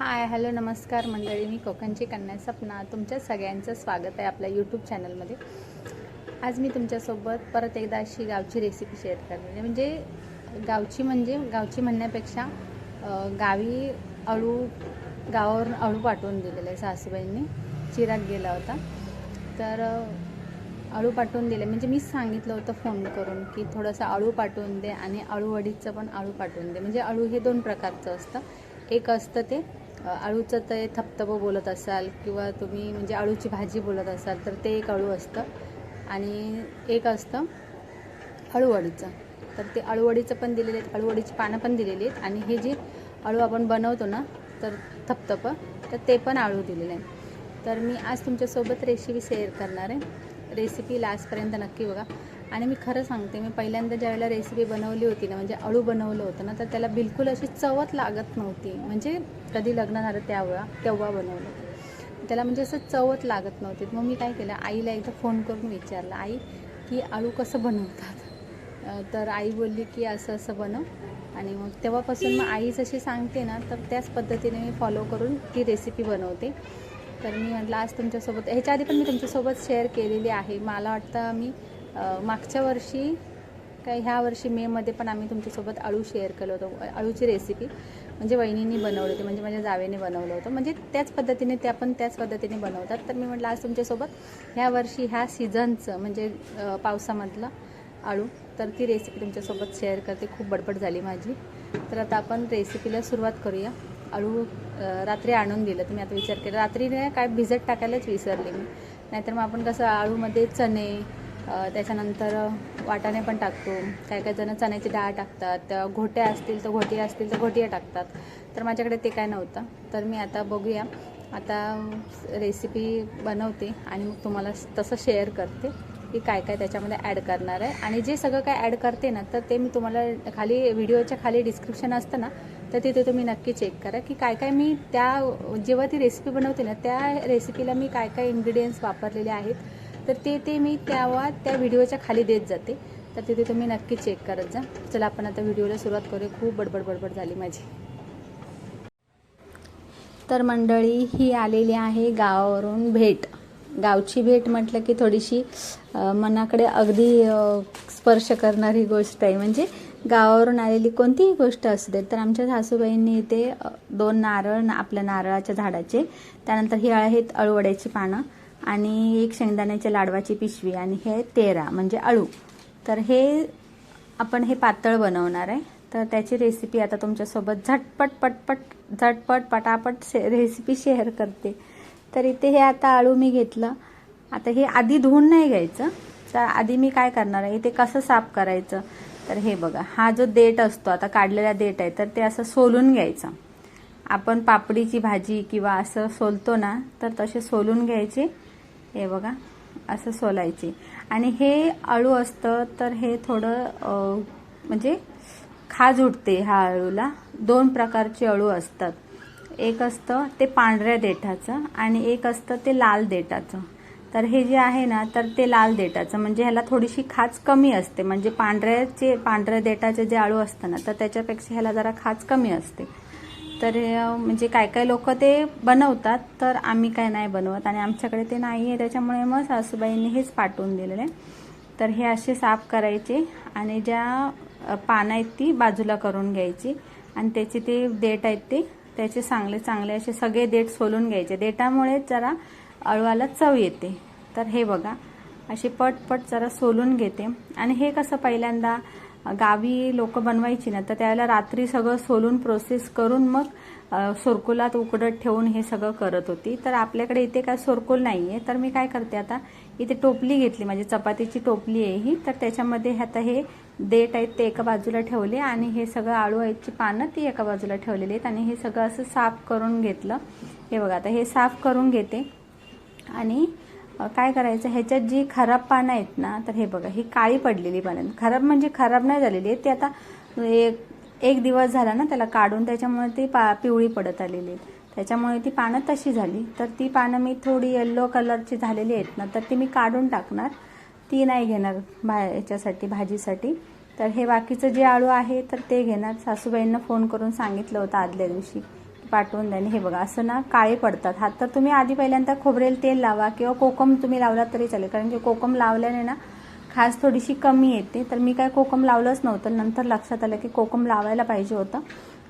Hi hello नमस्कार मंडळी, मी कोकणची कन्या सपना तुमच्या सगळ्यांचं स्वागत आहे आपल्या यूट्यूब चॅनलमध्ये। आज मी तुमच्यासोबत परत एकदा अशी गावची रेसिपी शेअर करणार आहे। म्हणजे गावची म्हणण्यापेक्षा गावी गावावरून अळू पाठवून दिलेलं आहे सासूबाईंनी। चिराग गेला होता तर अळू पाठवून दिले, म्हणजे मीच सांगितलं होतं फोन करून की थोडंसं अळू पाठवून दे आणि अळूवडीचं पण अळू पाठवून दे। म्हणजे अळू हे दोन प्रकारचं असतं, एक असतं ते अळूचं ते थपथपं बोलत असाल किंवा तुम्ही म्हणजे अळूची भाजी बोलत असाल तर ते एक अळू असतं, आणि एक असतं अळूवडीचं। तर ते अळूवडीचं पण दिलेले आहेत, अळूवडीची पानं पण दिलेली आहेत, आणि हे जे अळू आपण बनवतो ना तर थपथपं, तर ते पण अळू दिलेले आहे। तर मी आज तुमच्यासोबत रेसिपी शेअर करणार आहे। रेसिपी लास्टपर्यंत नक्की बघा। आणि मी खरं सांगते, मी पहिल्यांदा ज्यावेळेला रेसिपी बनवली होती ना, म्हणजे अळू बनवलं होतं ना, तर त्याला बिलकुल अशी चवच लागत नव्हती। म्हणजे कधी लग्न झालं तेव्हा बनवलं होतं त्याला, म्हणजे असं चवच लागत नव्हती। मग मी काय केलं, आईला एकदा फोन करून विचारलं, आई की अळू कसं बनवतात? तर आई बोलली की असं असं बनव। आणि मग तेव्हापासून मग आई जशी सांगते ना, तर त्याच पद्धतीने मी फॉलो करून ती रेसिपी बनवते। तर मी म्हटलं आज तुमच्यासोबत, ह्याच्या आधी पण मी तुमच्यासोबत शेअर केलेली आहे। मला वाटतं मी मागच्या वर्षी ह्या वर्षी मेमध्ये पण आम्ही तुमच्यासोबत अळू शेअर केलं होतं। अळूची रेसिपी म्हणजे वहिनींनी बनवली होती, म्हणजे माझ्या जावेने बनवलं होतं, म्हणजे त्याच पद्धतीने बनवतात। तर मी म्हटलं आज तुमच्यासोबत ह्या वर्षी ह्या सीझनचं म्हणजे पावसामधलं अळू, तर ती रेसिपी तुमच्यासोबत शेअर करते। खूप बडबड झाली माझी। तर आता आपण रेसिपीला सुरुवात करूया। अळू रात्री आणून दिलं, तुम्ही आता विचार केला रात्रीने काय भिजत टाकायलाच विसरले मी, नाहीतर मग आपण कसं अळूमध्ये चणे, त्याच्यानंतर वाटाणे पण टाकतो, काही जण चण्याची डाळ टाकतात, घोट्या असतील तर घोटिया टाकतात। तर माझ्याकडे ते काय नव्हतं, तर मी आता बघूया, आता रेसिपी बनवते आणि मग तुम्हाला तसं शेअर करते की काय काय त्याच्यामध्ये ॲड करणार आहे। आणि जे सगळं काय ॲड करते ना, तर ते मी तुम्हाला खाली व्हिडिओच्या खाली डिस्क्रिप्शन असतं ना, तर तिथे तुम्ही नक्की चेक करा की काय काय मी जेव्हा ती रेसिपी बनवते ना, त्या रेसिपीला मी काय काय इन्ग्रेडियंट्स वापरलेले आहेत, तर ते मी त्या व्हिडिओच्या खाली देत जाते। तर तिथे तुम्ही नक्की चेक करत जा। चला आपण आता व्हिडिओला सुरुवात करूया। खूप बडबड झाली माझी। तर मंडळी, ही आलेली आहे गावावरून भेट। गावची भेट म्हटलं की थोडीशी मनाकडे अगदी स्पर्श करणारी गोष्ट आहे। म्हणजे गावावरून आलेली कोणतीही गोष्ट असू दे, तर आमच्या सासूबाईंनी इथे 2 नारळ, आपल्या नारळाच्या झाडाचे, त्यानंतर ही आहेत अळूवड्याची पानं, आणि एक शेंगदाण्याच्या लाडवाची पिशवी, आणि हे 13 म्हणजे अळू। तर हे आपण हे पातळ बनवणार आहे। तर त्याची रेसिपी आता तुमच्यासोबत झटपट पटापट रेसिपी शेअर करते। तर इथे हे आता अळू मी घेतलं। आता हे आधी धुवून नाही घ्यायचं, तर आधी मी काय करणार आहे, ते कसं साफ करायचं, तर हे बघा, हा जो देठ असतो, आता काढलेला देठ आहे, तर ते असं सोलून घ्यायचं। आपण पापडीची भाजी किंवा असं सोलतो ना, तर तसे सोलून घ्यायचे। हे बघा, असं सोलायचे। आणि हे अळू असतं, तर हे थोडं म्हणजे खाज उठते ह्या अळूला। 2 प्रकारचे अळू असतात, एक असतं ते पांढऱ्या देठाचं आणि एक असतं ते लाल देठाचं। तर हे जे आहे ना, तर ते लाल देठाचं, म्हणजे ह्याला थोडीशी खाज कमी असते। म्हणजे पांढऱ्या देठाचे जे अळू असतं ना, तर त्याच्यापेक्षा ह्याला जरा खाज कमी असते। तर म्हणजे काय लोक ते बनवतात, तर आम्ही काय नाही बनवत, आणि आमच्याकडे ते नाही आहे, त्याच्यामुळे मग सासूबाईंनी हेच पाठवून दिलेलं आहे। तर हे असे साफ करायचे, आणि ज्या पानं आहेत ती बाजूला करून घ्यायची, आणि त्याचे ते देठ आहेत त्याचे चांगले असे सगळे देठ सोलून घ्यायचे। देठामुळे जरा अळूला चव येते। तर हे बघा, असे पटपट जरा सोलून घेते। आणि हे कसं पहिल्यांदा गावी लोक बनवायची ना, तर त्यावेळेला रात्री सगळं सोलून प्रोसेस करून मग सोरकुलात उकडत ठेवून हे सगळं करत होती। तर आपल्याकडे इथे काय सोरकुल नाही आहे, तर मी काय करते, आता इथे टोपली घेतली, म्हणजे चपातीची टोपली आहे ही, तर त्याच्यामध्ये आता हे देठ आहेत ते एका बाजूला ठेवले, आणि हे सगळं अळू आहेतची पानं ती एका बाजूला ठेवलेली आहेत, आणि हे सगळं असं साफ करून घेतलं। हे बघा, आता हे साफ करून घेते, आणि काय करायचं, ह्याच्यात जी खराब पानं आहेत ना, तर हे बघा, ही काळी पडलेली पानं, खराब म्हणजे खराब नाही झालेली आहे, ती आता एक दिवस झाला ना त्याला काढून, त्याच्यामुळे ती पिवळी पडत आलेली आहे, त्याच्यामुळे ती पानं तशी झाली। तर ती पानं मी थोडी येल्लो कलरची झालेली आहेत ना, तर ती मी काढून टाकणार, ती नाही घेणार याच्यासाठी भाजीसाठी। तर हे बाकीचं जे अळू आहे तर ते घेणार। सासूबाईंना फोन करून सांगितलं होतं आदल्या दिवशी, पाठवून द्या. हे बघा असं ना काळे पडतात हात, तर तुम्ही आधी पहिल्यांदा खोबरेल तेल लावा किंवा कोकम तुम्ही लावलात तरी चालेल, कारण की कोकम लावल्याने ना खास थोडीशी कमी येते. तर मी काय कोकम लावलंच नव्हतं, नंतर लक्षात आलं की कोकम लावायला पाहिजे होतं.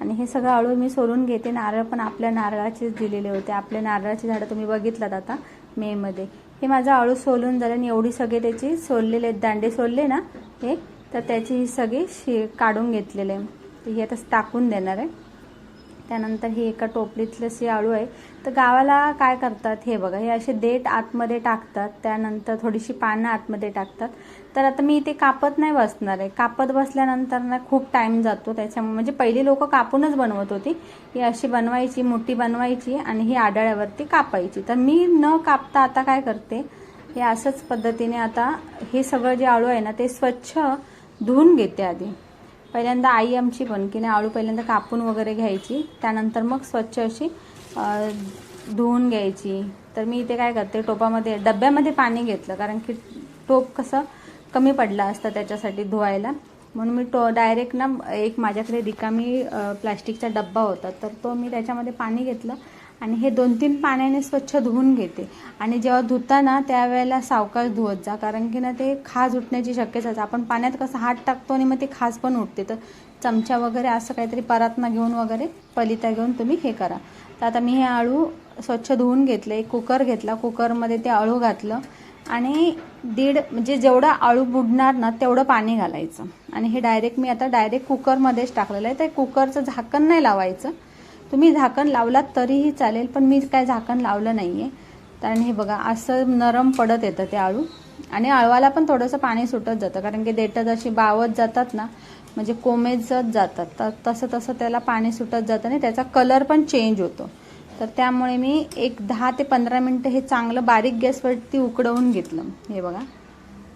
आणि हे सगळं आळू मी सोलून घेते. नारळ पण आपल्या नारळाचेच दिलेले होते, आपले नारळाची झाडं तुम्ही बघितलात आता मेमध्ये. हे माझं आळू सोलून झालं आणि एवढी सगळे त्याची सोललेले दांडे सोलले ना हे, तर त्याची ही सगळी काढून घेतलेले आहे. तर हे आता टाकून देणार आहे. त्यानंतर ही एका टोपलीतलं अशी आळू आहे. तर गावाला काय करतात हे बघा, हे असे देठ आतमध्ये टाकतात, त्यानंतर थोडीशी पानं आतमध्ये टाकतात. तर आता मी इथे कापत नाही बसणार आहे, कापत बसल्यानंतर ना खूप टाईम जातो त्याच्यामुळे. म्हणजे पहिली लोक कापूनच बनवत होती, ही अशी बनवायची, मोठी बनवायची आणि ही आढळ्यावरती कापायची. तर मी न कापता आता काय करते, हे असंच पद्धतीने आता हे सगळं जे आळू आहे ना ते स्वच्छ धुवून घेते आधी. पहिल्यांदा आई आमची पण की नाही आळू पहिल्यांदा कापून वगैरे घ्यायची, त्यानंतर मग स्वच्छ अशी धुवून घ्यायची. तर मी इथे काय करते, टोपामध्ये डब्यामध्ये पाणी घेतलं, कारण की टोप कसं कमी पडला असता त्याच्यासाठी धुवायला, म्हणून मी डायरेक्ट ना एक माझ्याकडे रिकामी प्लास्टिकचा डब्बा होता, तर तो मी त्याच्यामध्ये पाणी घेतलं आणि हे 2-3 पाण्याने स्वच्छ धुवून घेते. आणि जेव्हा धुताना त्यावेळेला सावकाश धुवत जा, कारण की ना ते खाज उठण्याची शक्यता आहे. आपण पाण्यात कसं हात टाकतो आणि मग ते खाज पण उठते, तर चमचा वगैरे असं काहीतरी परातनं घेऊन वगैरे पलिता घेऊन तुम्ही हे करा. तर आता मी हे आळू स्वच्छ धुवून घेतले, कुकर घेतला, कुकरमध्ये ते आळू घातलं आणि म्हणजे जेवढं आळू बुडणार ना तेवढं पाणी घालायचं. आणि हे मी आता डायरेक्ट कुकरमध्येच टाकलेलं आहे. तर कुकरचं झाकण नाही लावायचं, तुम्ही झाकण लावलात तरीही चालेल, पण मी काय झाकण लावलं नाही आहे. कारण हे बघा असं नरम पडत येतं ते आळू, आणि आळवाला पण थोडंसं पाणी सुटत जातं, कारण की देठं जशी बावत जातात ना, म्हणजे कोमेजत जातात, तर तसं तसं त्याला पाणी सुटत जातं आणि त्याचा कलर पण चेंज होतो. तर त्यामुळे मी एक 10 ते 15 मिनटं हे चांगलं बारीक गॅसवरती उकडवून घेतलं. हे बघा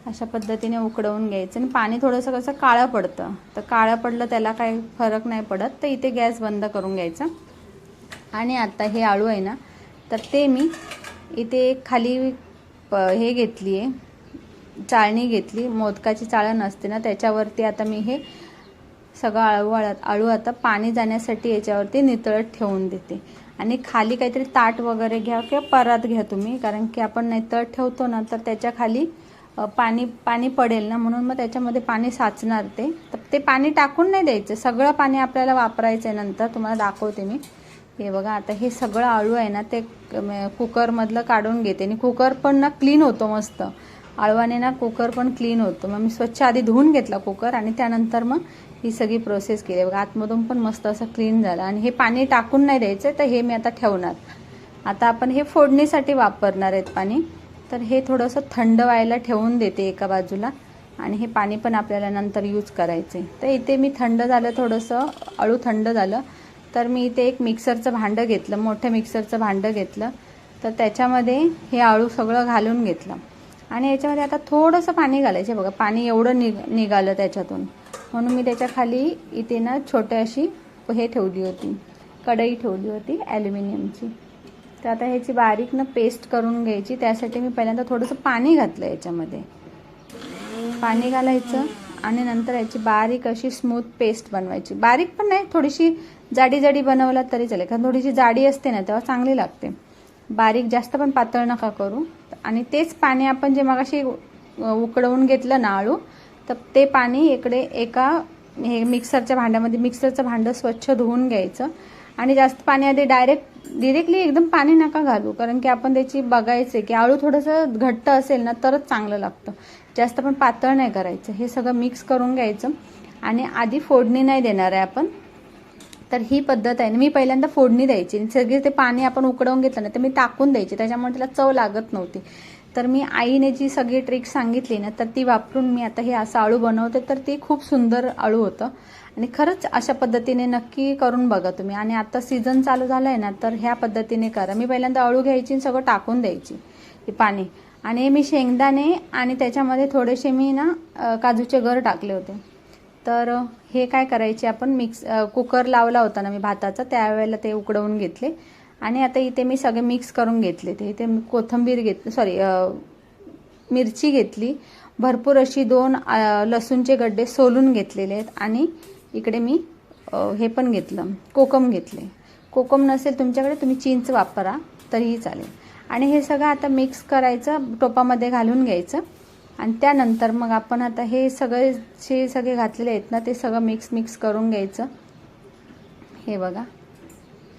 अशा पद्धतीने उकडवून घ्यायचं. आणि पाणी थोडंसं कसं काळं पडतं, तर काळं पडलं त्याला काही फरक नाही पडत. तर इथे गॅस बंद करून घ्यायचा. आणि आता हे आळू आहे ना, तर ते मी इथे खाली हे घेतली आहे, चाळणी घेतली, मोदकाची चाळण असते ना त्याच्यावरती आता मी हे सगळं आळू आता पाणी जाण्यासाठी याच्यावरती नितळत ठेवून देते. आणि खाली काहीतरी ताट वगैरे घ्या किंवा परात घ्या तुम्ही, कारण की आपण नितळत ठेवतो ना तर त्याच्या खाली पाणी पडेल ना, म्हणून मग त्याच्यामध्ये पाणी साचणार ते. तर ते पाणी टाकून नाही द्यायचं, सगळं पाणी आपल्याला वापरायचं आहे. नंतर तुम्हाला दाखवते मी. हे बघा आता हे सगळं आळू आहे ना ते कुकरमधलं काढून घेते. आणि कुकर पण ना क्लीन होतो मस्त, आळवाने ना कुकर पण क्लीन होतो. मग मी स्वच्छ आधी धुवून घेतला कुकर आणि त्यानंतर मग ही सगळी प्रोसेस केली. बघा आतमधून पण मस्त असं क्लीन झालं. आणि हे पाणी टाकून नाही द्यायचं, तर हे मी आता ठेवणार. आता आपण हे फोडणीसाठी वापरणार आहेत पाणी, तर हे थोडंसं थंड व्हायला ठेवून देते एका बाजूला. आणि हे पाणी पण आपल्याला नंतर यूज करायचं आहे. तर इथे मी थंड झालं, थोडंसं आळू थंड झालं, तर मी इथे एक मिक्सरचं भांडं घेतलं, मोठं मिक्सरचं भांडं घेतलं. तर त्याच्यामध्ये हे आळू सगळं घालून घेतलं. आणि याच्यामध्ये आता थोडंसं पाणी घालायचं. बघा पाणी एवढं निघालं त्याच्यातून, म्हणून मी त्याच्या खाली इथे ना छोटी अशी हे ठेवली होती, कढई ठेवली होती ॲल्युमिनियमची. तर आता ह्याची बारीक ना पेस्ट करून घ्यायची. त्यासाठी मी पहिल्यांदा थोडंसं पाणी घातलं, याच्यामध्ये पाणी घालायचं आणि नंतर याची बारीक अशी स्मूथ पेस्ट बनवायची. बारीक पण नाही, थोडीशी जाडी बनवला तरी चालेल, कारण थोडीशी जाडी असते ना तेव्हा चांगली लागते. बारीक जास्त पण पातळ नका करू. आणि तेच पाणी आपण जे मगाशी उकडवून घेतलं ना आळू, तर ते पाणी इकडे एका हे मिक्सरच्या भांड्यामध्ये, मिक्सरचं भांडं स्वच्छ धुवून घ्यायचं. आणि जास्त पाणी आधी डिरेक्टली एकदम पाणी नका घालू, कारण की आपण त्याची बघायचं की आळू थोडंसं घट्ट असेल ना तरच चांगलं लागतं, जास्त पण पातळ नाही करायचं. हे सगळं मिक्स करून घ्यायचं. आणि आधी फोडणी नाही देणार आहे आपण, तर ही पद्धत आहे. मी पहिल्यांदा फोडणी द्यायची, सगळे ते पाणी आपण उकडवून घेतलं ना तर मी टाकून द्यायची, त्याच्यामुळे त्याला चव लागत नव्हती. तर मी आईने जी सगळी ट्रिक सांगितली ना तर ती वापरून मी आता हे असं आळू बनवते. तर ते खूप सुंदर आळू होतं. आणि खरंच अशा पद्धतीने नक्की करून बघा तुम्ही. आणि आता सीझन चालू झालं आहे ना, तर ह्या पद्धतीने करा. मी पहिल्यांदा आळू घ्यायची आणि सगळं टाकून द्यायची हे पाणी. आणि मी शेंगदाणे आणि त्याच्यामध्ये थोडेसे मी ना काजूचे गर टाकले होते. तर हे काय करायचे, आपण कुकर लावला होता ना मी भाताचा, त्यावेळेला ते उकडवून घेतले. आणि आता इथे मी सगळे मिक्स करून घेतले. ते इथे कोथिंबीर मिरची घेतली, भरपूर अशी 2 लसूणचे गड्डे सोलून घेतलेले आहेत. आणि इकडे मी हे पण घेतलं, कोकम घेतले. कोकम नसेल तुमच्याकडे तुम्ही चिंच वापरा तरीही चालेल. आणि हे सगळं आता मिक्स करायचं, टोपामध्ये घालून घ्यायचं. आणि त्यानंतर मग आपण आता हे सगळे घातलेले आहेत ना ते सगळं मिक्स करून घ्यायचं. हे बघा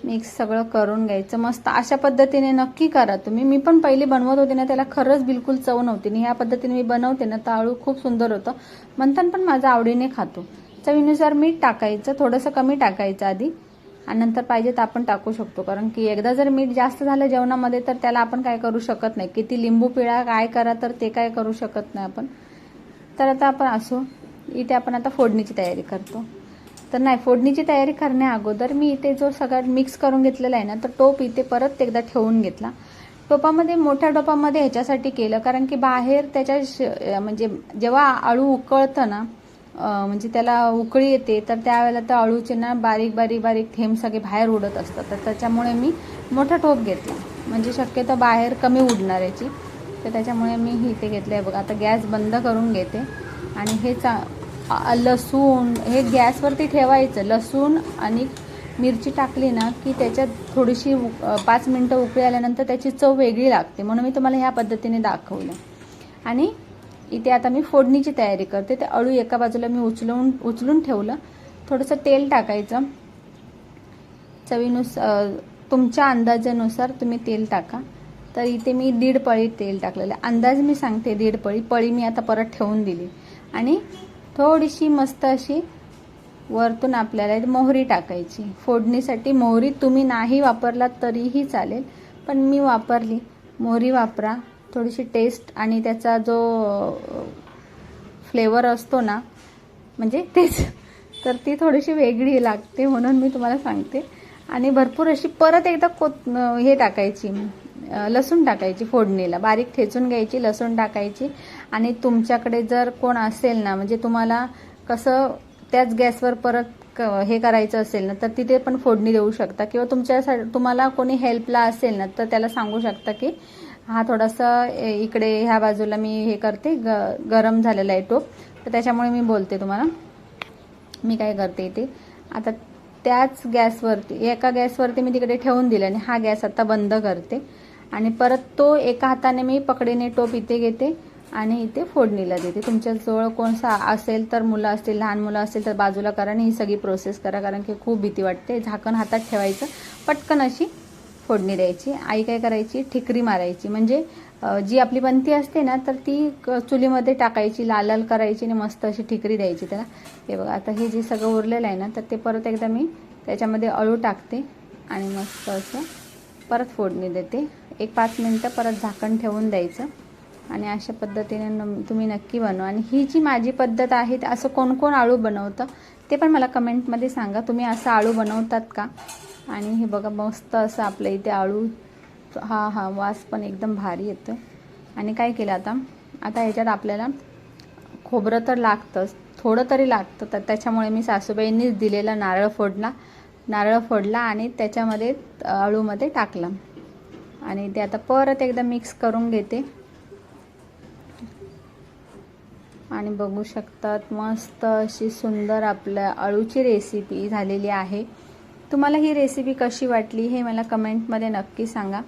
मिक्स सगळं करून घ्यायचं मस्त. अशा पद्धतीने नक्की करा तुम्ही. मी पण पहिली बनवत होते ना त्याला खरंच बिलकुल चव नव्हती. आणि ह्या पद्धतीने मी बनवते ना तर आळू खूप सुंदर होतं. म्हणताना पण माझा आवडीने खातो. चवीनुसार मीठ टाकायचं, थोडंसं कमी टाकायचं आधी, आणि नंतर पाहिजे तर आपण टाकू शकतो. कारण की एकदा जर मीठ जास्त झालं जेवणामध्ये तर त्याला आपण काय करू शकत नाही. किती लिंबू पिळा काय करा तर ते काय करू शकत नाही आपण. तर आता आपण असो, इथे आपण आता फोडणीची तयारी करतो. तर नाही, फोडणीची तयारी करण्या अगोदर मी इथे जो सगळं मिक्स करून घेतलेला आहे ना तर टोप इथे परत एकदा ठेवून घेतला. टोपामध्ये, मोठ्या टोपामध्ये ह्याच्यासाठी केलं कारण की बाहेर त्याच्या म्हणजे जेव्हा आळू उकळतं ना, म्हणजे त्याला उकळी येते तर त्यावेळेला त्या अळूचे ना बारीक बारीक बारीक थेंब सगळे बाहेर उडत असतात. तर त्याच्यामुळे मी मोठा टोप घेतला, म्हणजे शक्यतो बाहेर कमी उडणार याची. तर त्याच्यामुळे मी इथे घेतलं आहे बघा. आता गॅस बंद करून घेते. आणि हे लसूण हे गॅसवरती ठेवायचं. लसूण आणि मिरची टाकली ना की त्याच्यात थोडीशी 5 मिनटं उकळी आल्यानंतर त्याची चव वेगळी लागते, म्हणून मी तुम्हाला ह्या पद्धतीने दाखवलं. आणि इथे आता मी फोडणीची तयारी करते. ते अळू एका बाजूला मी उचलून ठेवलं. थोडंसं तेल टाकायचं, चवीनुसार तुमच्या अंदाजानुसार तुम्ही तेल टाका. तर इथे मी 1.5 पळी तेल टाकलेलं. अंदाज मी सांगते 1.5 पळी मी आता परत ठेवून दिली. आणि थोडीशी मस्त अशी वरतून आपल्याला मोहरी टाकायची. फोडणीसाठी मोहरी तुम्ही नाही वापरलात तरीही चालेल, पण मी वापरली. मोहरी वापरा, थोडीशी टेस्ट आणि त्याचा जो फ्लेवर असतो ना, म्हणजे तेच, तर ती थोडीशी वेगळी लागते म्हणून मी तुम्हाला सांगते. आणि भरपूर अशी परत एकदा हे टाकायची, लसूण टाकायची फोडणीला, बारीक ठेचून घ्यायची, लसूण टाकायची. आणि तुमच्याकडे जर कोण असेल ना, म्हणजे तुम्हाला कसं त्याच गॅसवर परत हे करायचं असेल ना तर तिथे पण फोडणी देऊ शकता. किंवा तुम्हाला कोणी हेल्पला असेल ना तर त्याला सांगू शकता की हा थोडासा इकडे ह्या बाजूला मी हे करते, गरम झालेला आहे टोप, तर त्याच्यामुळे मी बोलते तुम्हाला. मी काय करते इथे आता त्याच गॅसवरती, एका गॅसवरती मी तिकडे ठेवून दिलं आणि हा गॅस आता बंद करते. आणि परत तो एका हाताने मी पकडीने टोप इथे घेते आणि इथे फोडणीला देते. तुमच्या जवळ कोणसा असेल तर, मुलं असतील, लहान मुलं असतील तर बाजूला करा आणि ही सगळी प्रोसेस करा, कारण की खूप भीती वाटते. झाकण हातात ठेवायचं, पटकन अशी फोडणी द्यायची. आई काय करायची, ठिकरी मारायची, म्हणजे जी आपली बनती असते ना तर ती चुलीमध्ये टाकायची, लाल लाल करायची आणि मस्त अशी ठिकरी द्यायची त्याला. हे बघा आता हे जे सगळं उरलेलं आहे ना तर ते परत एकदा मी त्याच्यामध्ये अळू टाकते आणि मस्त असं परत फोडणी देते. 1-5 मिनटं परत झाकण ठेवून द्यायचं. आणि अशा पद्धतीने तुम्ही नक्की बनवा. आणि ही जी माझी पद्धत आहे, असं कोण कोण आळू बनवतं ते पण मला कमेंटमध्ये सांगा. तुम्ही असं आळू बनवतात का? आणि हे बघा मस्त असं आपल्या इथे आळू, हा वास पण एकदम भारी येतो. आणि काय केलं आता ह्याच्यात आपल्याला खोबरं तर लागतंच, थोडं तरी लागतं. तर त्याच्यामुळे मी सासूबाईंनीच दिलेला नारळ फोडला आणि त्याच्यामध्ये आळूमध्ये टाकला. आणि ते आता परत एकदा मिक्स करून घेते. आणि बघू शकतात मस्त अशी सुंदर आपल्या अळूची रेसिपी झालेली आहे. तुम्हाला ही रेसिपी कशी वाटली हे मला कमेंटमध्ये नक्की सांगा.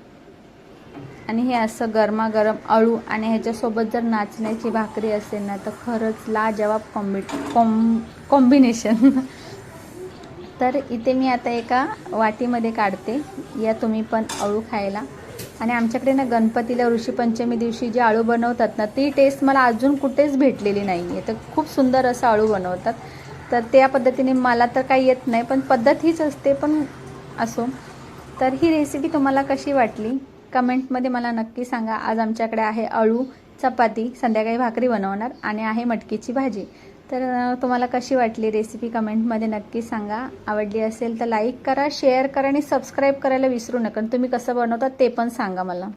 आणि हे असं गरमागरम अळू आणि ह्याच्यासोबत जर नाचण्याची भाकरी असेल ना तर खरंच लाजवाब कॉम्बिनेशन. तर इथे मी आता एका वाटीमध्ये काढते, या तुम्ही पण अळू खायला. आणि आमच्याकडे ना गणपतीला ऋषीपंचमी दिवशी जे आळू बनवतात ना ती टेस्ट मला अजून कुठेच भेटलेली नाही आहे. तर खूप सुंदर असं आळू बनवतात. तर त्या पद्धतीने मला तर काही येत नाही, पण पद्धत हीच असते. पण असो, तर ही रेसिपी तुम्हाला कशी वाटली कमेंटमध्ये मला नक्की सांगा. आज आमच्याकडे आहे अळू, चपाती, संध्याकाळी भाकरी बनवणार आणि आहे मटकीची भाजी. तर तुम्हाला कशी वाटली रेसिपी कमेंटमध्ये नक्की सांगा. आवडली असेल तर लाईक करा, शेअर करा आणि सबस्क्राईब करायला विसरू नका. तुम्ही कसं बनवता ते पण सांगा मला.